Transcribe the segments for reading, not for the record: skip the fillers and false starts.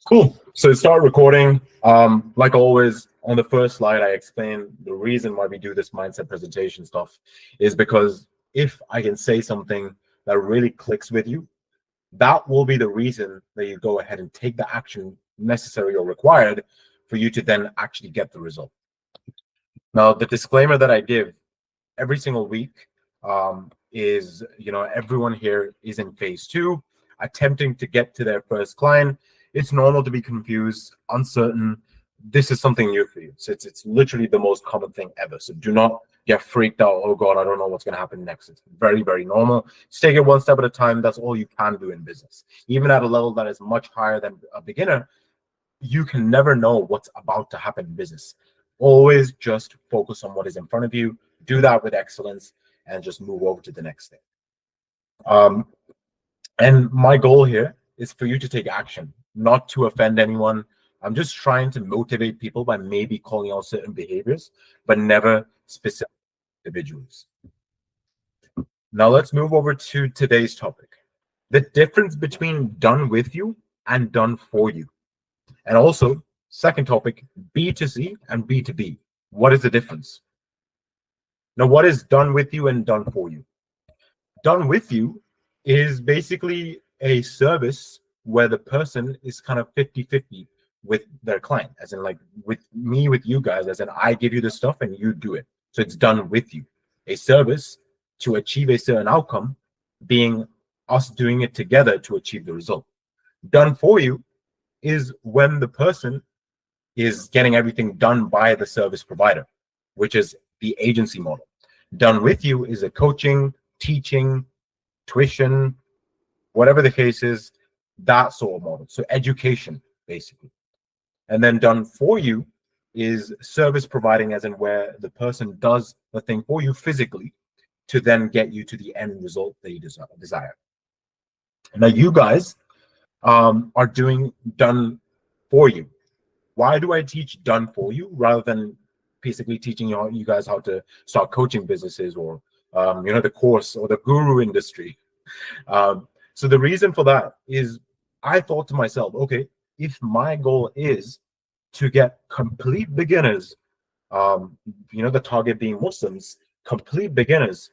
Cool. So to start recording, like always, on the first slide, I explain the reason why we do this mindset presentation stuff is because if I can say something that really clicks with you, that will be the reason that you go ahead and take the action necessary or required for you to then actually get the result. Now, the disclaimer that I give every single week is, everyone here is in phase two, attempting to get to their first client. It's normal to be confused, uncertain. This is something new for you. So it's literally the most common thing ever. So do not get freaked out. Oh God, I don't know what's going to happen next. It's very, very normal. Just take it one step at a time. That's all you can do in business. Even at a level that is much higher than a beginner, you can never know what's about to happen in business. Always just focus on what is in front of you, do that with excellence, and just move over to the next thing. And my goal here is for you to take action, not to offend anyone. I'm just trying to motivate people by maybe calling out certain behaviors, but never specific individuals. Now let's move over to today's topic. The difference between done with you and done for you. And also, second topic, B2C and B2B. What is the difference? Now, what is done with you and done for you? Done with you is basically a service where the person is kind of 50-50 with their client, as in like with me, with you guys, as in I give you the stuff and you do it. So it's done with you. A service to achieve a certain outcome being us doing it together to achieve the result. Done for you is when the person is getting everything done by the service provider, which is the agency model. Done with you is a coaching, teaching, tuition, whatever the case is, that sort of model. So education, basically. And then done for you is service providing, as in where the person does the thing for you physically to then get you to the end result that you desire. Now, you guys are doing done for you. Why do I teach done for you rather than basically teaching you guys how to start coaching businesses or the course or the guru industry? So the reason for that is I thought to myself, okay, if my goal is to get complete beginners, the target being Muslims, complete beginners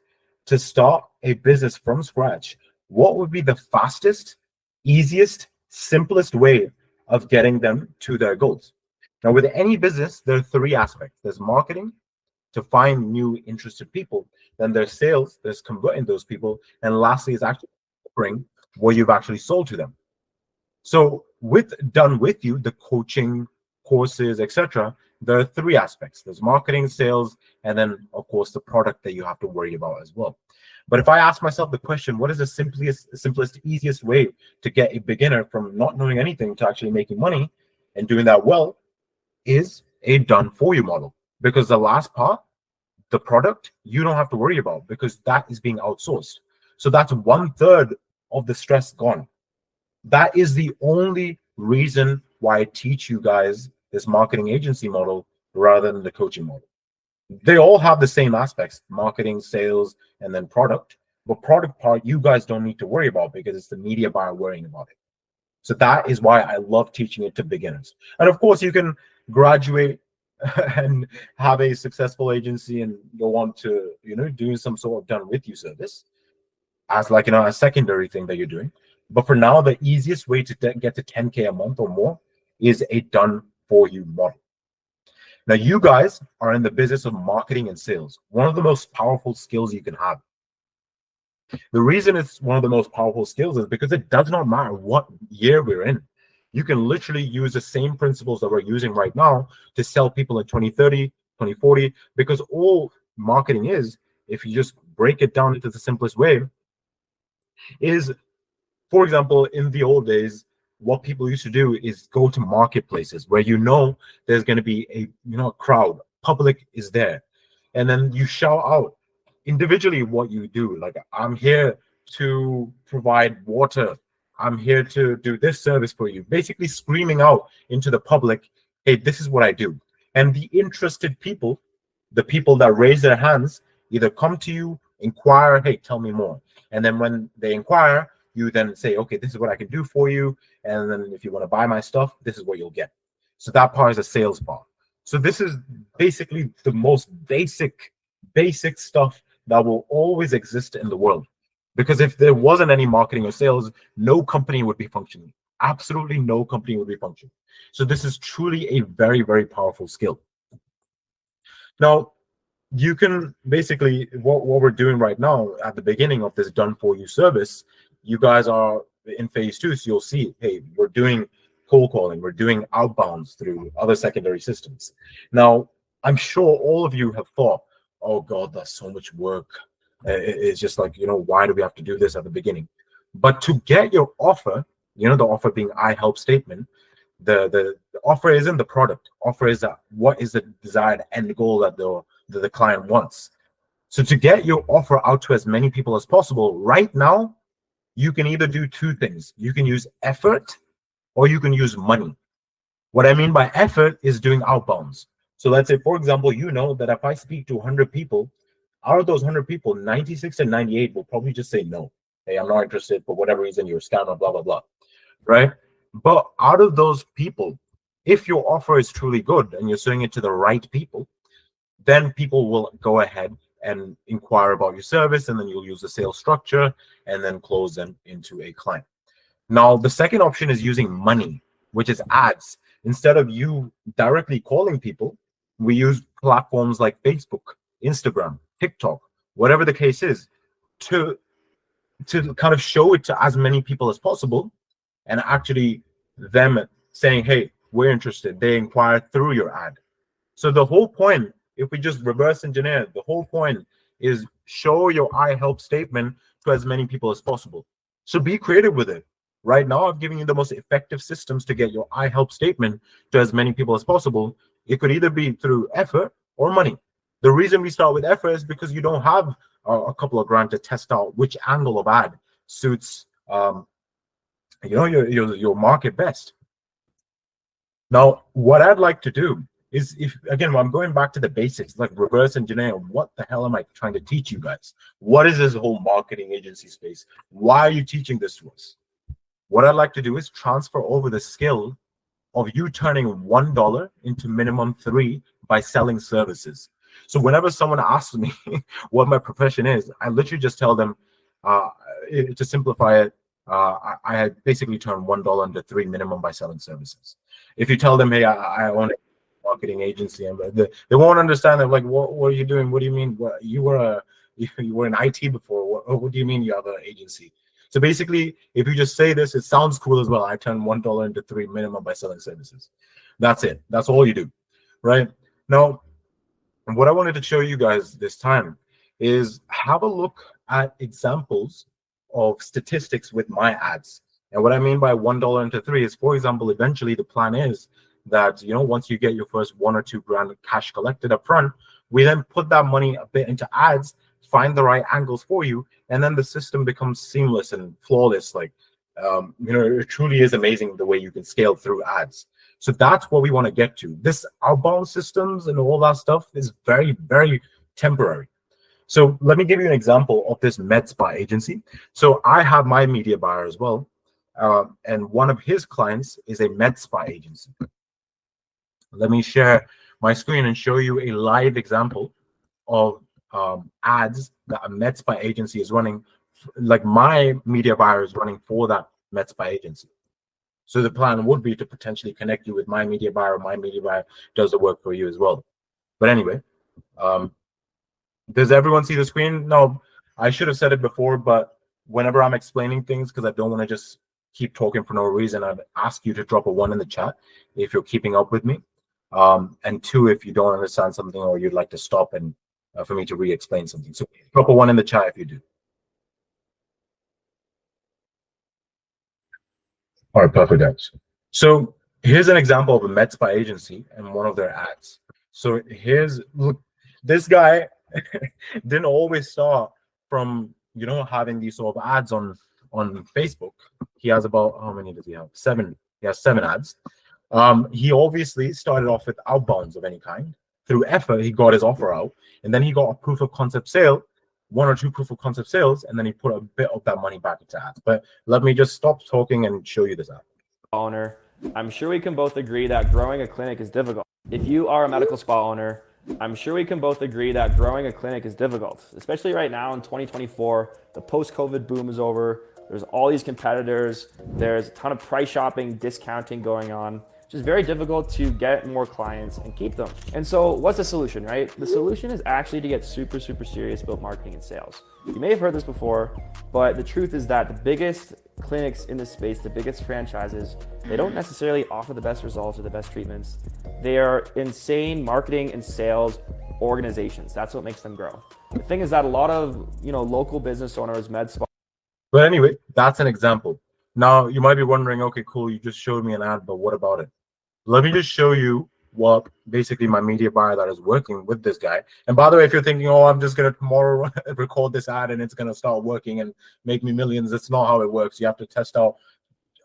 to start a business from scratch, what would be the fastest, easiest, simplest way of getting them to their goals? Now, with any business, there are three aspects. There's marketing to find new interested people. Then there's sales, there's converting those people. And lastly is actually offering what you've actually sold to them. So with done with you, the coaching, courses, etc., there are three aspects. There's marketing, sales, and then, of course, the product that you have to worry about as well. But if I ask myself the question, what is the simplest, easiest way to get a beginner from not knowing anything to actually making money and doing that well, is a done for you model. Because the last part, the product, you don't have to worry about because that is being outsourced. So that's 1/3 of the stress gone. That is the only reason why I teach you guys this marketing agency model rather than the coaching model. They all have the same aspects, marketing, sales, and then product. But product part, you guys don't need to worry about because it's the media buyer worrying about it. So that is why I love teaching it to beginners. And of course, you can graduate and have a successful agency and go on to, doing some sort of done with you service as like, a secondary thing that you're doing. But for now, the easiest way to get to 10K a month or more is a done for you model. Now, you guys are in the business of marketing and sales, one of the most powerful skills you can have. The reason it's one of the most powerful skills is because it does not matter what year we're in. You can literally use the same principles that we're using right now to sell people in 2030, 2040, because all marketing is, if you just break it down into the simplest way, is, for example, in the old days, what people used to do is go to marketplaces where there's going to be a crowd, public is there, and then you shout out individually what you do. Like, I'm here to provide water, I'm here to do this service for you, basically screaming out into the public, hey, this is what I do. And the interested people, the people that raise their hands, either come to you, inquire, hey, tell me more. And then when they inquire, you then say, okay, this is what I can do for you. And then if you want to buy my stuff, this is what you'll get. So that part is a sales part. So this is basically the most basic stuff that will always exist in the world. Because if there wasn't any marketing or sales, no company would be functioning. Absolutely no company would be functioning. So this is truly a very, very powerful skill. Now, you can basically, what we're doing right now at the beginning of this done for you service, you guys are in phase 2. So you'll see, hey, we're doing cold calling, we're doing outbounds through other secondary systems. Now, I'm sure all of you have thought, oh God, that's so much work. It's just like, why do we have to do this at the beginning? But to get your offer, the offer being I help statement, the offer isn't the product. Offer is what is the desired end goal that the client wants. So to get your offer out to as many people as possible, right now, you can either do two things. You can use effort or you can use money. What I mean by effort is doing outbounds. So let's say, for example, that if I speak to 100 people, out of those 100 people, 96 and 98 will probably just say no. Hey, I'm not interested for whatever reason, you're a scammer, blah, blah, blah. Right? But out of those people, if your offer is truly good and you're selling it to the right people, then people will go ahead and inquire about your service, and then you'll use the sales structure and then close them into a client. Now, the second option is using money, which is ads. Instead of you directly calling people, we use platforms like Facebook, Instagram, TikTok, whatever the case is, to kind of show it to as many people as possible, and actually them saying, hey, we're interested. They inquire through your ad. So the whole point, if we just reverse engineer, the whole point is show your I help statement to as many people as possible. So be creative with it. Right now, I've given you the most effective systems to get your I help statement to as many people as possible. It could either be through effort or money. The reason we start with effort is because you don't have a couple of grand to test out which angle of ad suits your market best. Now, what I'd like to do is, if again, I'm going back to the basics, like reverse engineering. What the hell am I trying to teach you guys? What is this whole marketing agency space? Why are you teaching this to us? What I'd like to do is transfer over the skill of you turning $1 into minimum 3 by selling services. So whenever someone asks me what my profession is, I literally just tell them, to simplify it, I basically turn $1 into 3 minimum by selling services. If you tell them, hey, I own a marketing agency, and they won't understand. They're like, what are you doing? What do you mean? You were in IT before. What do you mean you have an agency? So basically, if you just say this, it sounds cool as well. I turn $1 into 3 minimum by selling services. That's it. That's all you do, right? Now, what I wanted to show you guys this time is have a look at examples of statistics with my ads. And what I mean by $1 into 3 is, for example, eventually the plan is that, once you get your first 1 or 2 grand cash collected up front, we then put that money a bit into ads, find the right angles for you, and then the system becomes seamless and flawless. Like, it truly is amazing the way you can scale through ads. So that's what we want to get to. This outbound systems and all that stuff is very, very temporary. So let me give you an example of this med spa agency. So I have my media buyer as well. And one of his clients is a med spa agency. Let me share my screen and show you a live example of ads that a med spa agency is running, like my media buyer is running for that med spa agency. So the plan would be to potentially connect you with my media buyer. My media buyer does the work for you as well. But anyway, does everyone see the screen? No, I should have said it before, but whenever I'm explaining things, because I don't want to just keep talking for no reason, I'd ask you to drop a 1 in the chat if you're keeping up with me. And 2, if you don't understand something or you'd like to stop and for me to re-explain something. So drop a 1 in the chat if you do. All right, perfect, guys. So here's an example of a med spa agency and one of their ads. So look, this guy didn't always start from, having these sort of ads on Facebook. He has about, how many does he have? 7. He has 7 ads. He obviously started off with outbounds of any kind. Through effort, he got his offer out, and then he got a proof of concept sale. one or two proof of concept sales, and then you put a bit of that money back into ads. But let me just stop talking and show you this ad. Owner, I'm sure we can both agree that growing a clinic is difficult. If you are a medical spa owner, I'm sure we can both agree that growing a clinic is difficult, especially right now in 2024. The post-COVID boom is over. There's all these competitors. There's a ton of price shopping, discounting going on. It's just very difficult to get more clients and keep them. And so what's the solution, right? The solution is actually to get super serious about marketing and sales. You may have heard this before, but the truth is that the biggest clinics in this space, the biggest franchises, they don't necessarily offer the best results or the best treatments. They are insane marketing and sales organizations. That's what makes them grow. The thing is that a lot of, local business owners, med spa. But anyway, that's an example. Now you might be wondering, okay, cool, you just showed me an ad, but what about it? Let me just show you what basically my media buyer that is working with this guy. And by the way, if you're thinking, oh, I'm just going to tomorrow record this ad and it's going to start working and make me millions, that's not how it works. You have to test out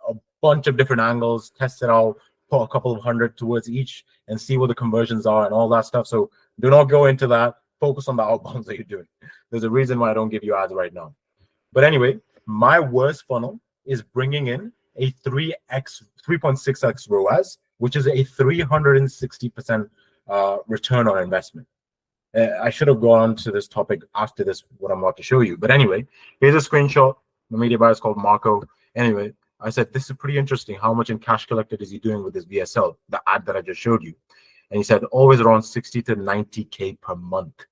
a bunch of different angles, test it out, put a couple of hundred towards each and see what the conversions are and all that stuff. So do not go into that. Focus on the outbounds that you're doing. There's a reason why I don't give you ads right now. But anyway, my worst funnel is bringing in a 3.6x ROAS, which is a 360% return on investment. I should have gone to this topic after this, what I'm about to show you. But anyway, here's a screenshot. The media buyer is called Marco. Anyway, I said, this is pretty interesting. How much in cash collected is he doing with this VSL, the ad that I just showed you? And he said, always around 60 to 90K per month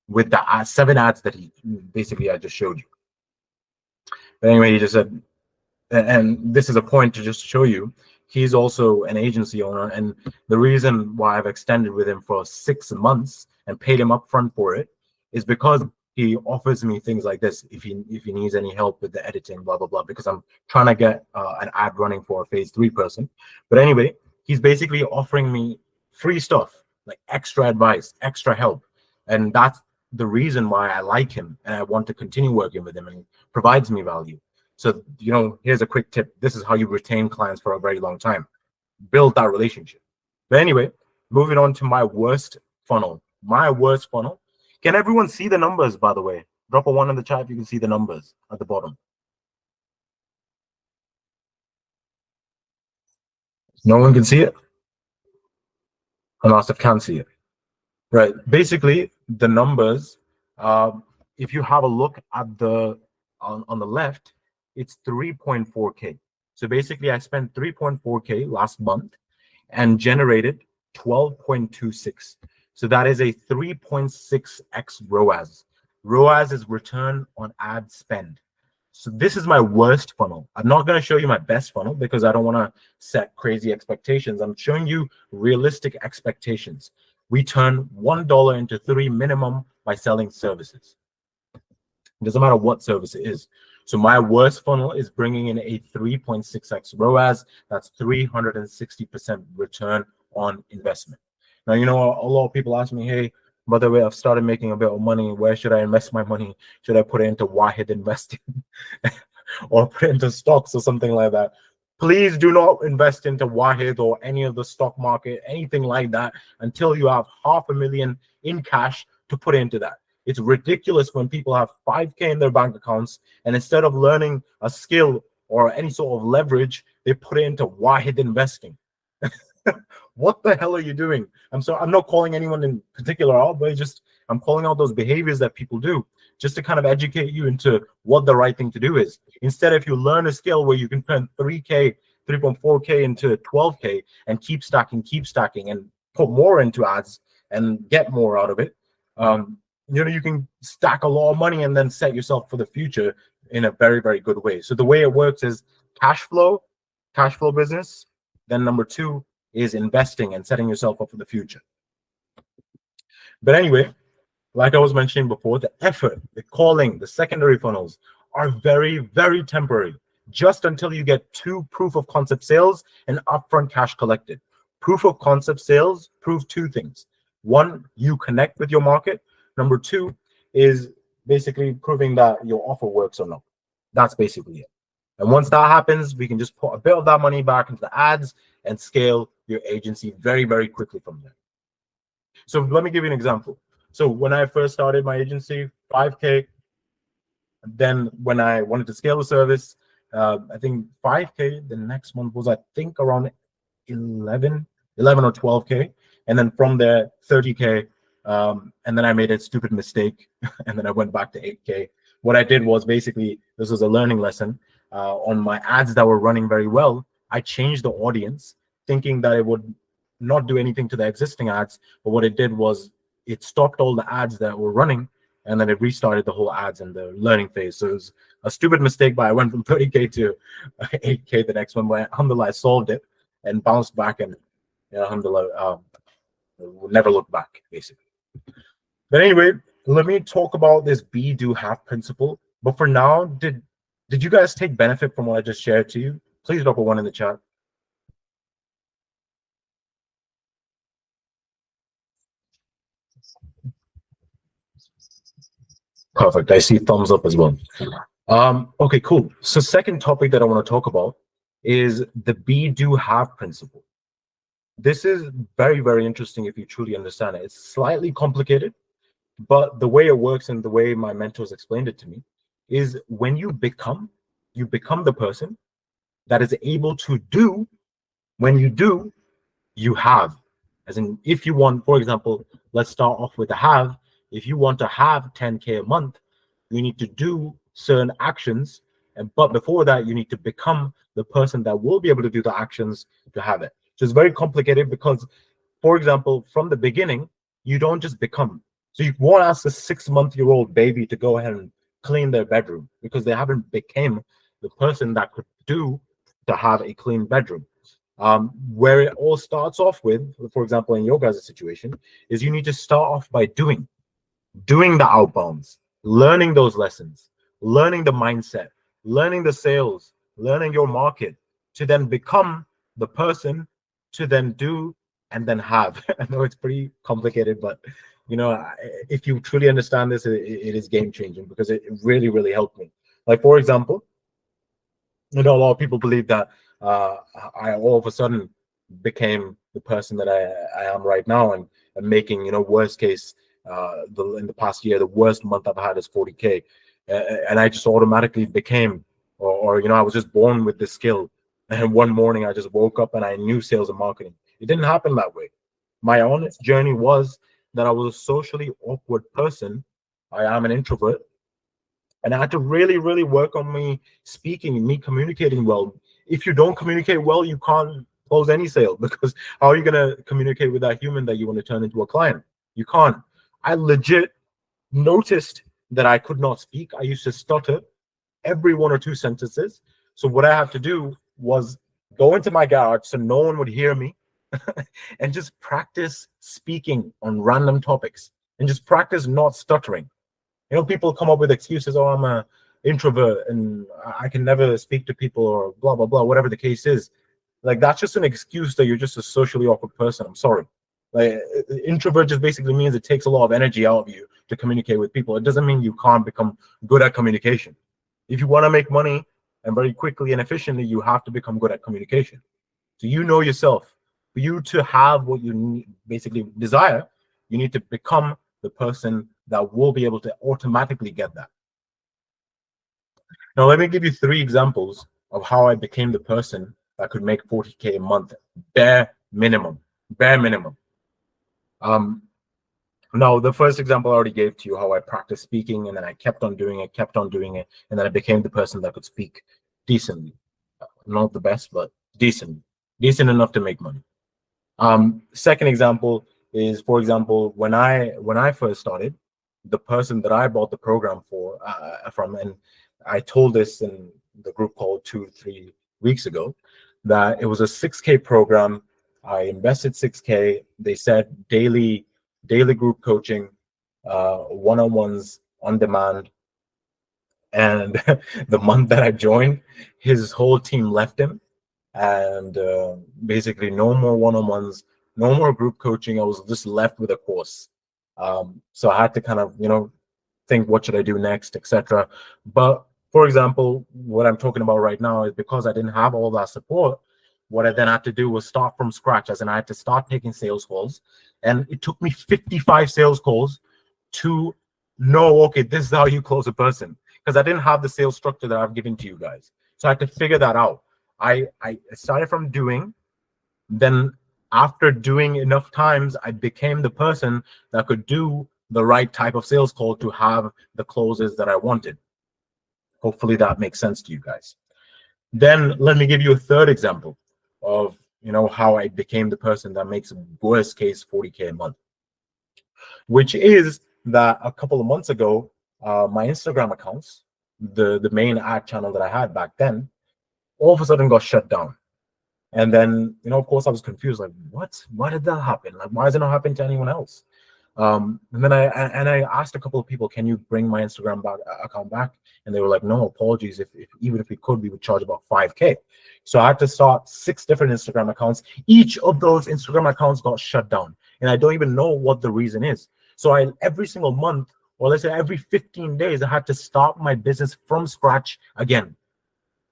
with the 7 ads that I just showed you. But anyway, he just said, and this is a point to just show you, he's also an agency owner. And the reason why I've extended with him for 6 months and paid him upfront for it is because he offers me things like this. If he needs any help with the editing, blah, blah, blah, because I'm trying to get an ad running for a phase 3 person. But anyway, he's basically offering me free stuff, like extra advice, extra help. And that's the reason why I like him and I want to continue working with him, and he provides me value. So, here's a quick tip. This is how you retain clients for a very long time. Build that relationship. But anyway, moving on to my worst funnel. My worst funnel. Can everyone see the numbers, by the way? Drop a 1 in the chat if you can see the numbers at the bottom. No one can see it? Unless I can see it. Right. Basically, the numbers, if you have a look at on the left, it's 3.4K. So basically, I spent 3.4K last month and generated 12.26. So that is a 3.6x ROAS. ROAS is return on ad spend. So this is my worst funnel. I'm not going to show you my best funnel because I don't want to set crazy expectations. I'm showing you realistic expectations. We turn $1 into 3 minimum by selling services. It doesn't matter what service it is. So my worst funnel is bringing in a 3.6x ROAS. That's 360% return on investment. Now, a lot of people ask me, hey, by the way, I've started making a bit of money. Where should I invest my money? Should I put it into Wahid investing or put it into stocks or something like that? Please do not invest into Wahid or any of the stock market, anything like that, until you have $500,000 in cash to put into that. It's ridiculous when people have 5K in their bank accounts, and instead of learning a skill or any sort of leverage, they put it into Wahid investing. What the hell are you doing? I'm not calling anyone in particular out, but I'm calling out those behaviors that people do just to kind of educate you into what the right thing to do is. Instead, if you learn a skill where you can turn 3.4K into 12K and keep stacking and put more into ads and get more out of it, you can stack a lot of money and then set yourself for the future in a very, very good way. So the way it works is cash flow business. Then number 2 is investing and setting yourself up for the future. But anyway, like I was mentioning before, the effort, the calling, the secondary funnels are very, very temporary, just until you get 2 proof of concept sales and upfront cash collected. Proof of concept sales prove 2 things. 1, you connect with your market. Number 2 is basically proving that your offer works or not. That's basically it. And once that happens, we can just put a bit of that money back into the ads and scale your agency very, very quickly from there. So let me give you an example. So when I first started my agency, 5K, Then when I wanted to scale the service, I think 5K. The next month was, I think, around 11 or 12K. And then from there, 30K. And then I made a stupid mistake. And then I went back to 8K. What I did was, basically, this was a learning lesson. On my ads that were running very well, I changed the audience, thinking that it would not do anything to the existing ads. But what it did was it stopped all the ads that were running, and then it restarted the whole ads in the learning phase. So it was a stupid mistake, but I went from 30K to 8K the next one, where alhamdulillah, I solved it and bounced back, and alhamdulillah, never look back, basically. But anyway, let me talk about this be, do, have principle. But for now, did you guys take benefit from what I just shared to you? Please drop a 1 in the chat. Perfect. I see thumbs up as well. Okay, cool. So second topic that I want to talk about is the be, do, have principle. This is very, very interesting if you truly understand it. It's slightly complicated, but the way it works and the way my mentors explained it to me is when you become the person that is able to do. When you do, you have. As in, if you want, for example, let's start off with the have. If you want to have 10K a month, you need to do certain actions. But before that, you need to become the person that will be able to do the actions to have it. So it's very complicated because, for example, from the beginning, you don't just become. So you won't ask a 6-month-old baby to go ahead and clean their bedroom because they haven't became the person that could do to have a clean bedroom. Where it all starts off with, for example, in your guys' situation, is you need to start off by doing the outbounds, learning those lessons, learning the mindset, learning the sales, learning your market, to then become the person to then do and then have. I know it's pretty complicated, but if you truly understand this, it is game changing because it really, really helped me. Like, for example, a lot of people believe that I all of a sudden became the person that I am right now, and making, worst case, in the past year, the worst month I've had is 40K. And I just automatically became, or I was just born with this skill. And one morning I just woke up and I knew sales and marketing. It didn't happen that way. My honest journey was that I was a socially awkward person. I am an introvert. And I had to really, really work on me speaking and me communicating well. If you don't communicate well, you can't close any sale, because how are you going to communicate with that human that you want to turn into a client? You can't. I legit noticed that I could not speak. I used to stutter every 1 or 2 sentences. So what I had to do was go into my garage so no one would hear me and just practice speaking on random topics and just practice not stuttering. People come up with excuses. Oh, I'm an introvert and I can never speak to people, or blah, blah, blah, whatever the case is. Like, that's just an excuse that you're just a socially awkward person. I'm sorry. Like, introvert just basically means it takes a lot of energy out of you to communicate with people. It doesn't mean you can't become good at communication. If you want to make money and very quickly and efficiently, you have to become good at communication. So yourself. For you to have what you basically desire, you need to become the person that will be able to automatically get that. Now, let me give you 3 examples of how I became the person that could make 40K a month, bare minimum. Now, the first example I already gave to you, how I practiced speaking, and then I kept on doing it, and then I became the person that could speak decently. Not the best, but decent enough to make money. Second example is, for example, when I first started, the person that I bought the program from, and I told this in the group call 2-3 weeks ago, that it was a 6K program. I invested 6K. They said daily group coaching, one-on-ones on demand. And the month that I joined, his whole team left him, and basically no more one-on-ones, no more group coaching. I was just left with a course. So I had to kind of, think, what should I do next, etc. But for example, what I'm talking about right now is because I didn't have all that support, what I then had to do was start from scratch, as in I had to start taking sales calls. And it took me 55 sales calls to know, okay, this is how you close a person. because I didn't have the sales structure that I've given to you guys. So I had to figure that out. I started from doing, then after doing enough times, I became the person that could do the right type of sales call to have the closes that I wanted. Hopefully that makes sense to you guys. Then let me give you a third example of how I became the person that makes worst case 40K a month, which is that a couple of months ago, my Instagram accounts, the main ad channel that I had back then, all of a sudden got shut down. And then, of course, I was confused, like, what? Why did that happen? Like, why is it not happening to anyone else? And then I asked a couple of people, can you bring my Instagram account back? And they were like, no, apologies. Even if we could, we would charge about 5K. So I had to start 6 different Instagram accounts. Each of those Instagram accounts got shut down, and I don't even know what the reason is. So every single month, or let's say every 15 days, I had to start my business from scratch again.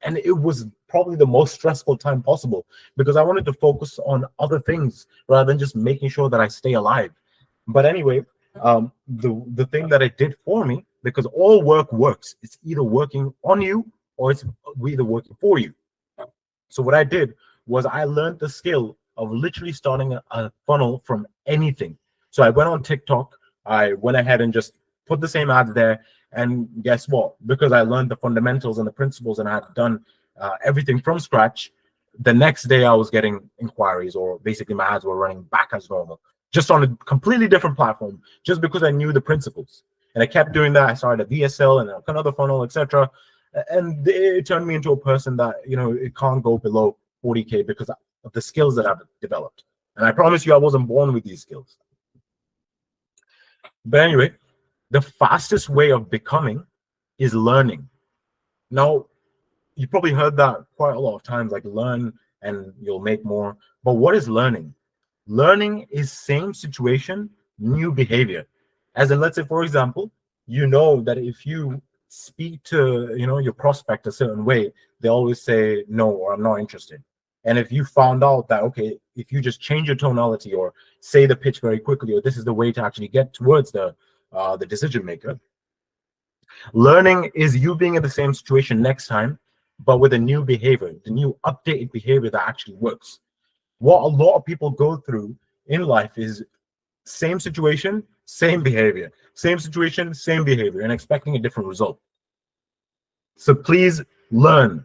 And it was probably the most stressful time possible, because I wanted to focus on other things rather than just making sure that I stay alive. But anyway, the thing that it did for me, because all work works, it's either working on you or it's either working for you. So what I did was I learned the skill of literally starting a funnel from anything. So I went on TikTok, I went ahead and just put the same ads there. And guess what? Because I learned the fundamentals and the principles and I had done everything from scratch, the next day I was getting inquiries, or basically my ads were running back as normal, just on a completely different platform, just because I knew the principles. And I kept doing that. I started a VSL and another funnel, etc. And it turned me into a person that, it can't go below 40K because of the skills that I've developed. And I promise you, I wasn't born with these skills. But anyway, the fastest way of becoming is learning. Now, you probably heard that quite a lot of times, like learn and you'll make more. But what is learning? Learning is same situation, new behavior. As in, let's say, for example, you know that if you speak to your prospect a certain way, they always say no, or I'm not interested. And if you found out that, okay, if you just change your tonality or say the pitch very quickly, or this is the way to actually get towards the decision maker, learning is you being in the same situation next time, but with a new behavior, the new updated behavior that actually works. What a lot of people go through in life is same situation, same behavior, same situation, same behavior, and expecting a different result. So please learn,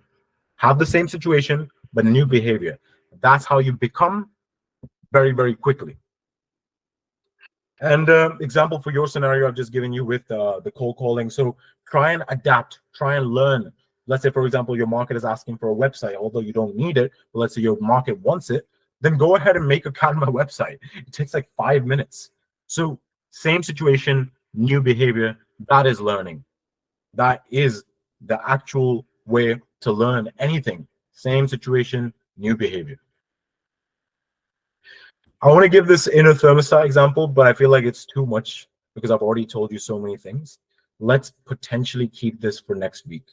have the same situation, but a new behavior. That's how you become very, very quickly. And example for your scenario I've just given you with the cold calling. So try and adapt, try and learn. Let's say, for example, your market is asking for a website, although you don't need it, but let's say your market wants it, then go ahead and make a Canva website. It takes like 5 minutes. So same situation, new behavior, that is learning. That is the actual way to learn anything. Same situation, new behavior. I want to give this inner thermostat example, but I feel like it's too much because I've already told you so many things. Let's potentially keep this for next week.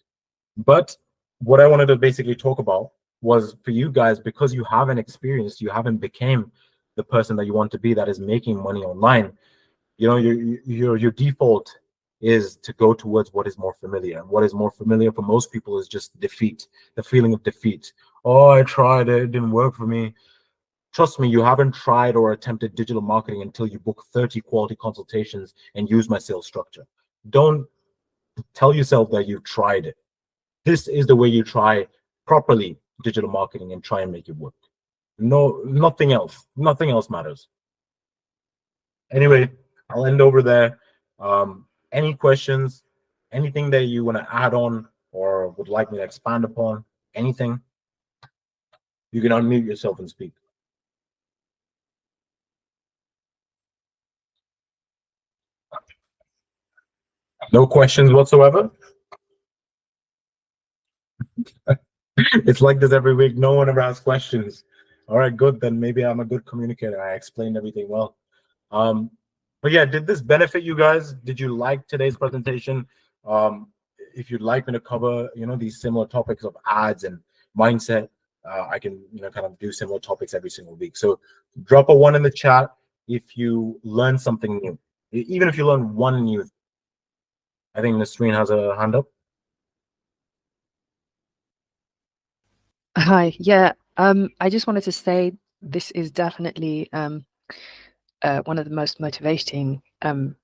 But what I wanted to basically talk about was for you guys, because you haven't experienced, you haven't became the person that you want to be that is making money online. Your default is to go towards what is more familiar. And what is more familiar for most people is just defeat, the feeling of defeat. Oh, I tried it, it didn't work for me. Trust me, you haven't tried or attempted digital marketing until you book 30 quality consultations and use my sales structure. Don't tell yourself that you've tried it. This is the way you try properly digital marketing and try and make it work. No, nothing else. Nothing else matters. Anyway, I'll end over there. Any questions, anything that you want to add on or would like me to expand upon, anything, you can unmute yourself and speak. No questions whatsoever? It's like this every week. No one ever asks questions. All right, good. Then maybe I'm a good communicator. I explained everything well. But yeah, did this benefit you guys? Did you like today's presentation? If you'd like me to cover, these similar topics of ads and mindset, I can, kind of do similar topics every single week. So drop a 1 in the chat if you learn something new. Even if you learn one new. I think Nasreen has a hand up. Hi. Yeah. I just wanted to say this is definitely one of the most motivating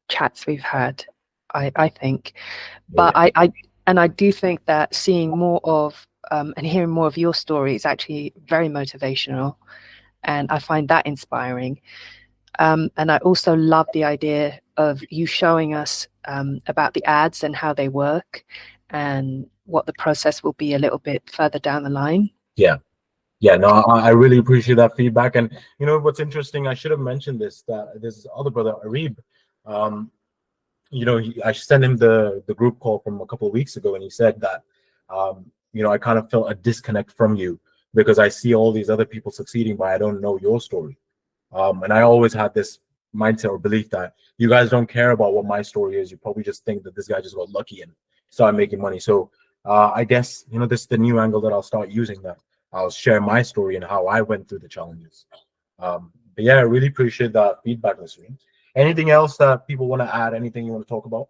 chats we've had, I think. But Yeah. I do think that seeing more of and hearing more of your story is actually very motivational, and I find that inspiring. And I also love the idea of you showing us about the ads and how they work, and what the process will be a little bit further down the line. Yeah. Yeah, no, I really appreciate that feedback. And you know what's interesting, I should have mentioned this, that this other brother, Arib, um, I sent him the group call from a couple of weeks ago, and he said that, I kind of felt a disconnect from you because I see all these other people succeeding, but I don't know your story. And I always had this mindset or belief that you guys don't care about what my story is. You probably just think that this guy just got lucky and started making money. So I guess this is the new angle that I'll start using. That I'll share my story and how I went through the challenges. But yeah, I really appreciate that feedback, listening. Anything else that people want to add? Anything you want to talk about?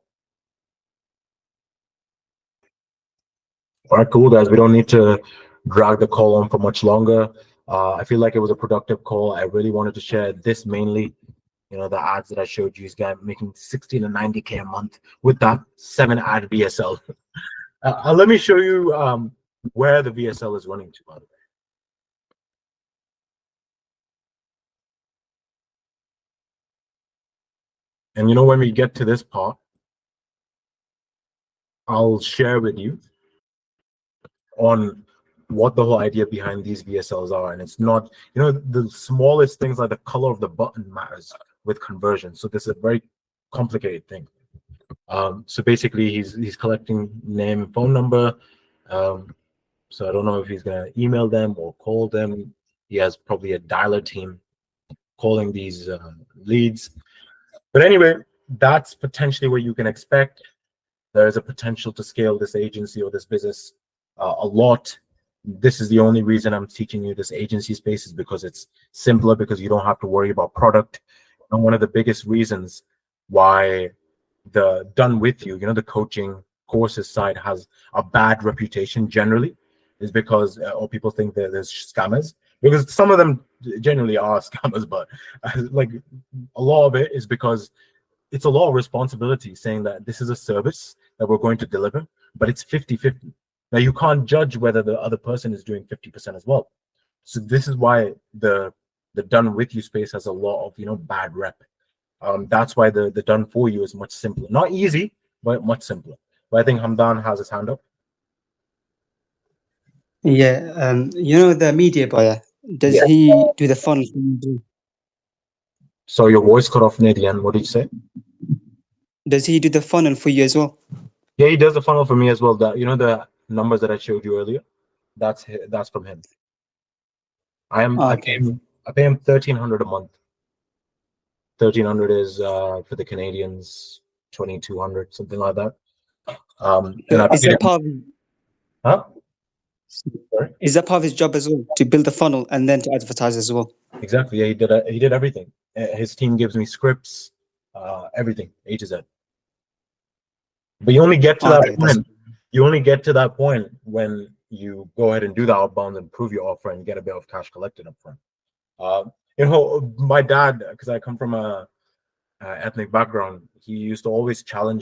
All right, cool, guys. We don't need to drag the call on for much longer. I feel like it was a productive call. I really wanted to share this mainly. The ads that I showed you, this guy making 60 to 90K a month with that 7 ad VSL. Let me show you where the VSL is running to, by the way. And when we get to this part, I'll share with you on what the whole idea behind these VSLs are. And it's not, the smallest things like the color of the button matters with conversion. So this is a very complicated thing. So basically he's collecting name and phone number. So I don't know if he's gonna email them or call them. He has probably a dialer team calling these leads. But anyway, that's potentially what you can expect. There is a potential to scale this agency or this business a lot. This is the only reason I'm teaching you this agency space, is because it's simpler, because you don't have to worry about product. And one of the biggest reasons why the done with you, the coaching courses side has a bad reputation generally, is because or people think that there's scammers, because some of them generally are scammers, but like a lot of it is because it's a lot of responsibility, saying that this is a service that we're going to deliver, but it's 50-50. Now you can't judge whether the other person is doing 50% as well. So this is why the done with you space has a lot of bad rep. That's why the done for you is much simpler. Not easy, but much simpler. But I think Hamdan has his hand up. Yeah, the media buyer, does Yeah. he do the funnel for you? So your voice cut off near the end. What did you say? Does he do the funnel for you as well? Yeah, he does the funnel for me as well. That the numbers that I showed you earlier, that's from him. I pay Okay. him 1,300 a month. 1,300 is for the Canadians, 2,200, something like that. And I Is paid that him, part huh? Sorry? is that part of his job as well, to build the funnel and then to advertise as well? Exactly. Yeah, he did everything. His team gives me scripts, everything, A to Z. But you only get to that Okay, that's point. You only get to that point when you go ahead and do the outbound and prove your offer and get a bit of cash collected up front. My dad, because I come from a ethnic background, he used to always challenge